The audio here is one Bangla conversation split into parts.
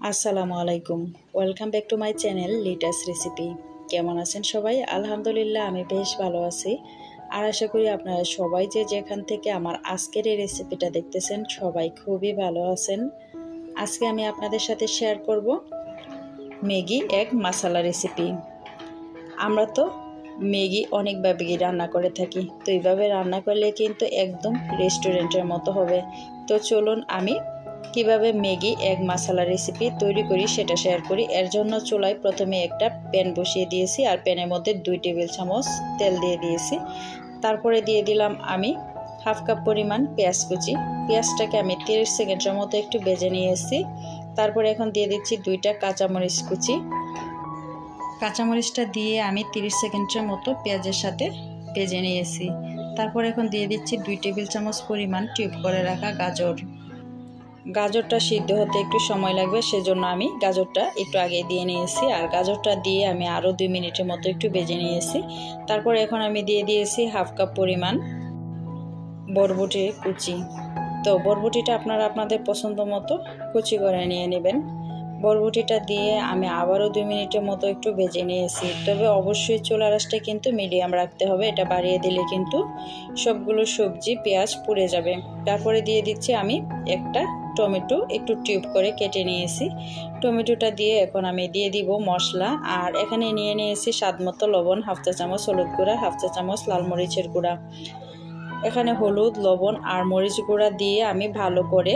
আসসালামু আলাইকুম। Welcome back to my channel Lita's recipe. কেমন আছেন সবাই? আলহামদুলিল্লাহ আমি বেশ ভালো আছি। আর আশা করি আপনারা সবাই যে যেখান থেকে আমার আজকের এই রেসিপিটা দেখতেছেন সবাই খুবই ভালো আছেন। আজকে আমি আপনাদের সাথে শেয়ার করব ম্যাগি এগ মাসালা রেসিপি। আমরা তো ম্যাগি অনেকভাবে রান্না করে থাকি, তো এইভাবে রান্না করলে কিন্তু একদম রেস্টুরেন্টের মতো হবে। তো চলুন আমি কিভাবে ম্যাগি এগ মাসালা রেসিপি তৈরি করি সেটা শেয়ার করি। এর জন্য চুলায় প্রথমে একটা প্যান বসিয়ে দিয়েছি, আর প্যানের মধ্যে 2 টেবিল চামচ তেল দিয়ে দিয়েছি। তারপরে দিয়ে দিলাম আমি হাফ কাপ পরিমাণ পেঁয়াজ কুচি। পেঁয়াজটাকে আমি 30 সেকেন্ডের মতো একটু ভেজে নিয়েছি। তারপরে এখন দিয়ে দিচ্ছি 2টা কাঁচামরিচ কুচি। কাঁচামরিচটা দিয়ে আমি 30 সেকেন্ডের মতো পেঁয়াজের সাথে ভেজে নিয়েছি। তারপর এখন দিয়ে দিচ্ছি 2 টেবিল চামচ পরিমাণ টিউব করে রাখা গাজর। গাজরটা সিদ্ধ হতে একটু সময় লাগবে, সেজন্য আমি গাজরটা একটু আগে দিয়ে নিয়েছি। আর গাজরটা দিয়ে আমি আরও 2 মিনিটের মতো একটু ভেজে নিয়েছি। তারপর এখন আমি দিয়ে দিয়েছি হাফ কাপ পরিমাণ বরবটির কুচি। তো বরবটিটা আপনারা আপনাদের পছন্দ মতো কুচি করে নিয়ে নেবেন। বরবটিটা দিয়ে আমি আবারও 2 মিনিটের মতো একটু ভেজে নিয়েছি। তবে অবশ্যই চুলার আঁচটা কিন্তু মিডিয়াম রাখতে হবে, এটা বাড়িয়ে দিলে কিন্তু সবগুলো সবজি পেঁয়াজ পুড়ে যাবে। তারপরে দিয়ে দিচ্ছি আমি একটা টমেটো একটু টিউব করে কেটে নিয়েছি। টমেটোটা দিয়ে এখন আমি দিয়ে দিব মশলা। আর এখানে নিয়ে নিয়েছি স্বাদমতো লবণ, হাফ চা চামচ হলুদ গুঁড়া, হাফ চা চামচ লাল মরিচের গুঁড়া। এখানে হলুদ, লবণ আর মরিচ গুঁড়া দিয়ে আমি ভালো করে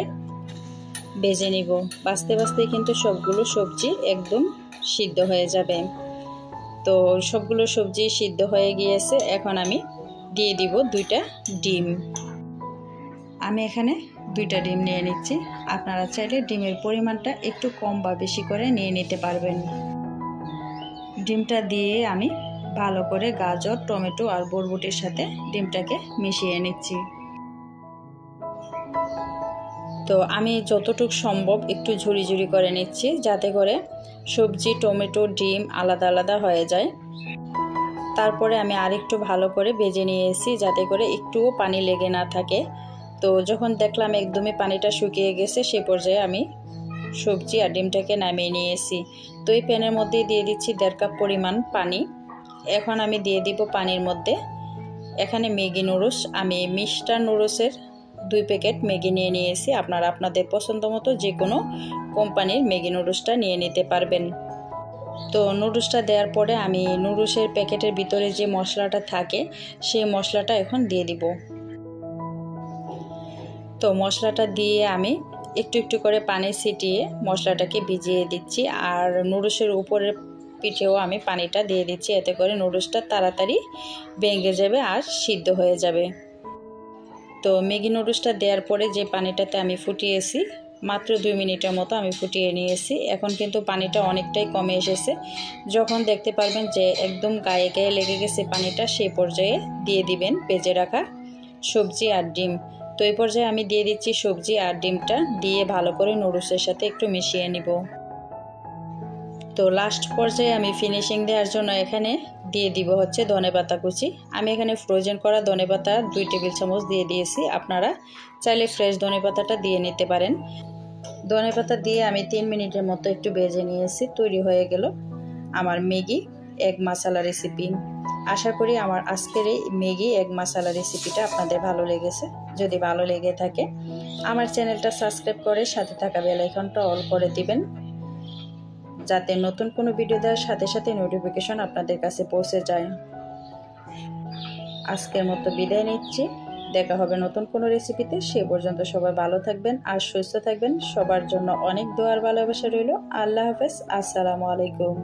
ভেজে নিব। বাছতে বাছতে কিন্তু সবগুলো সবজি একদম সিদ্ধ হয়ে যাবে। তো সবগুলো সবজি সিদ্ধ হয়ে গিয়েছে। এখন আমি দিয়ে দিব 2টা ডিম। আমি এখানে 2টা ডিম নিয়ে নিচ্ছি। আপনারা চাইলে ডিমের পরিমাণটা একটু কম বা বেশি করে নিয়ে নিতে পারবেন। ডিমটা দিয়ে আমি ভালো করে গাজর, টমেটো আর বরবটির সাথে ডিমটাকে মিশিয়ে নিচ্ছি। তো আমি যতটুকু সম্ভব একটু ঝুরি ঝুরি করে নিচ্ছি, যাতে করে সবজি, টমেটো, ডিম আলাদা আলাদা হয়ে যায়। তারপরে আমি আরেকটু ভালো করে ভেজে নিয়েছি, যাতে করে একটুও পানি লেগে না থাকে। তো যখন দেখলাম একদমই পানিটা শুকিয়ে গেছে, সে পর্যায়ে আমি সবজি আর ডিমটাকে নামিয়ে নিয়েছি। তো এই প্যানের মধ্যে দিয়ে দিচ্ছি 1.5 কাপ পরিমাণ পানি। এখন আমি দিয়ে দিব পানির মধ্যে এখানে ম্যাগি নুডলস। আমি মিস্টার নুডলসের 2 প্যাকেট ম্যাগি নিয়ে নিয়েছি। আপনারা আপনাদের পছন্দ মতো যে কোনো কোম্পানির ম্যাগি নুডলসটা নিয়ে নিতে পারবেন। তো নুডলসটা দেওয়ার পরে আমি নুডলসের প্যাকেটের ভিতরে যে মশলাটা থাকে সেই মশলাটা এখন দিয়ে দিব। তো মশলাটা দিয়ে আমি একটু একটু করে পানি ছিটিয়ে মশলাটাকে ভিজিয়ে দিচ্ছি। আর নুডলসের উপরের পিঠেও আমি পানিটা দিয়ে দিচ্ছি, এতে করে নুডলসটা তাড়াতাড়ি ভেঙে যাবে আর সিদ্ধ হয়ে যাবে। তো ম্যাগি নুডলসটা দেওয়ার পরে যে পানিটাতে আমি ফুটিয়েছি, মাত্র 2 মিনিটের মতো আমি ফুটিয়ে নিয়েছি। এখন কিন্তু পানিটা অনেকটাই কমে এসেছে। যখন দেখতে পারবেন যে একদম গায়ে গায়ে লেগে গেছে পানিটা, সেই পর্যায়ে দিয়ে দিবেন ভেজে রাখা সবজি আর ডিম। তো এই পর্যায়ে আমি দিয়ে দিচ্ছি সবজি আর ডিমটা দিয়ে ভালো করে নুডলসের সাথে একটু মিশিয়ে নিব। তো লাস্ট পর্যায়ে আমি ফিনিশিং দেওয়ার জন্য এখানে দিয়ে দিব হচ্ছে ধনেপাতা কুচি। আমি এখানে ফ্রোজেন করা ধনেপাতা 2 টেবিল চামচ দিয়ে দিয়েছি। আপনারা চাইলে ফ্রেশ ধনেপাতাটা দিয়ে নিতে পারেন। ধনেপাতা দিয়ে আমি 3 মিনিটের মতো একটু ভেজে নিয়েছি। তৈরি হয়ে গেল আমার ম্যাগি এগ মাসালা রেসিপি। আশা করি আমার আজকের এই ম্যাগি এগ মাসালা রেসিপিটা আপনাদের ভালো লেগেছে। যদি ভালো লেগে থাকে আমার চ্যানেলটা সাবস্ক্রাইব করে সাথে থাকা বেল আইকনটা অল করে দিবেন, যাতে নতুন কোনো ভিডিও দেওয়ার সাথে সাথে নোটিফিকেশন আপনাদের কাছে পৌঁছে যায়। আজকের মতো বিদায় নিচ্ছি। দেখা হবে নতুন কোনো রেসিপিতে। সে পর্যন্ত সবাই ভালো থাকবেন আর সুস্থ থাকবেন। সবার জন্য অনেক দোয়ার ভালোবাসা রইল। আল্লাহ হাফেজ। আসসালামু আলাইকুম।